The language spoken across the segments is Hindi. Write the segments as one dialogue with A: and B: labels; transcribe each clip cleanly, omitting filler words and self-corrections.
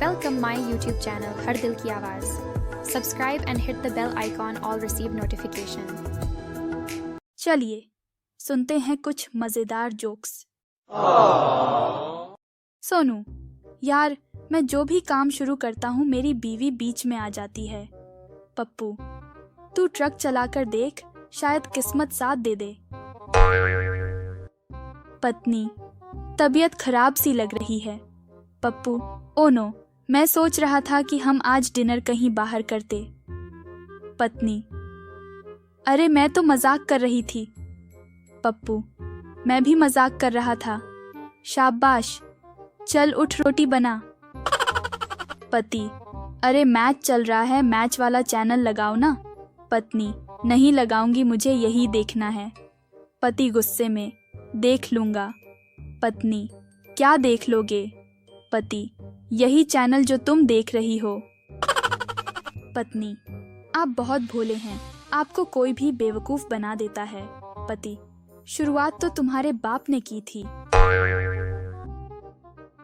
A: Welcome my YouTube channel हर दिल की आवाज़. Subscribe and hit the bell icon all receive notification.
B: चलिए सुनते हैं कुछ मजेदार जोक्स। सोनू, यार मैं जो भी काम शुरू करता हूँ मेरी बीवी बीच में आ जाती है। पप्पू, तू ट्रक चलाकर देख, शायद किस्मत साथ दे दे। पत्नी, तबीयत खराब सी लग रही है। पप्पू, ओ नो, मैं सोच रहा था कि हम आज डिनर कहीं बाहर करते। पत्नी, अरे मैं तो मजाक कर रही थी। पप्पू, मैं भी मजाक कर रहा था। शाबाश, चल उठ रोटी बना। पति, अरे मैच चल रहा है, मैच वाला चैनल लगाओ ना। पत्नी, नहीं लगाऊंगी, मुझे यही देखना है। पति गुस्से में, देख लूंगा। पत्नी, क्या देख लोगे? पति, यही चैनल जो तुम देख रही हो। पत्नी, आप बहुत भोले हैं, आपको कोई भी बेवकूफ बना देता है। पति, शुरुआत तो तुम्हारे बाप ने की थी।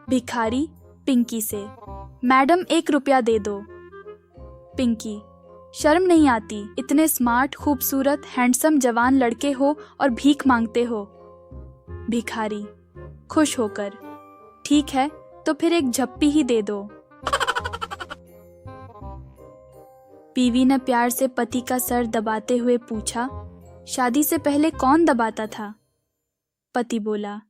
B: भिखारी पिंकी से, मैडम 1 रुपया दे दो। पिंकी, शर्म नहीं आती, इतने स्मार्ट, खूबसूरत, हैंडसम जवान लड़के हो और भीख मांगते हो। भिखारी खुश होकर, ठीक है तो फिर एक झप्पी ही दे दो। बीवी ने प्यार से पति का सर दबाते हुए पूछा, शादी से पहले कौन दबाता था? पति बोला,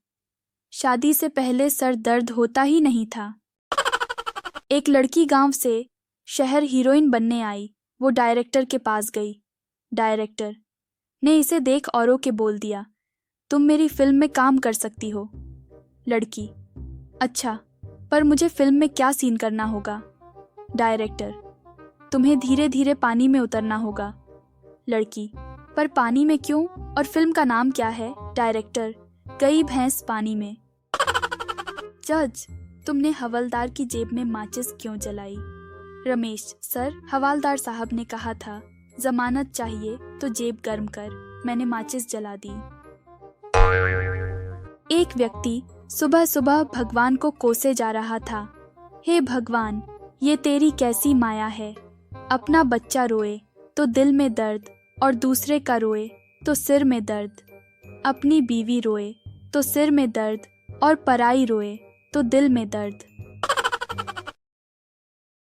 B: शादी से पहले सर दर्द होता ही नहीं था। एक लड़की गांव से शहर हीरोइन बनने आई, वो डायरेक्टर के पास गई। डायरेक्टर ने इसे देख औरों के बोल दिया, तुम मेरी फिल्म में काम कर सकती हो। लड़की, अच्छा, पर मुझे फिल्म में क्या सीन करना होगा? डायरेक्टर, तुम्हें धीरे धीरे पानी में उतरना होगा। लड़की, पर पानी में क्यों और फिल्म का नाम क्या है? डायरेक्टर, गई भैंस पानी में। जज, तुमने हवलदार की जेब में माचिस क्यों जलाई? रमेश, सर हवलदार साहब ने कहा था जमानत चाहिए तो जेब गर्म कर, मैंने माचिस जला दी। एक व्यक्ति सुबह सुबह भगवान को कोसे जा रहा था, हे भगवान, ये तेरी कैसी माया है, अपना बच्चा रोए तो दिल में दर्द और दूसरे का रोए तो सिर में दर्द, अपनी बीवी रोए तो सिर में दर्द और पराई रोए तो दिल में दर्द।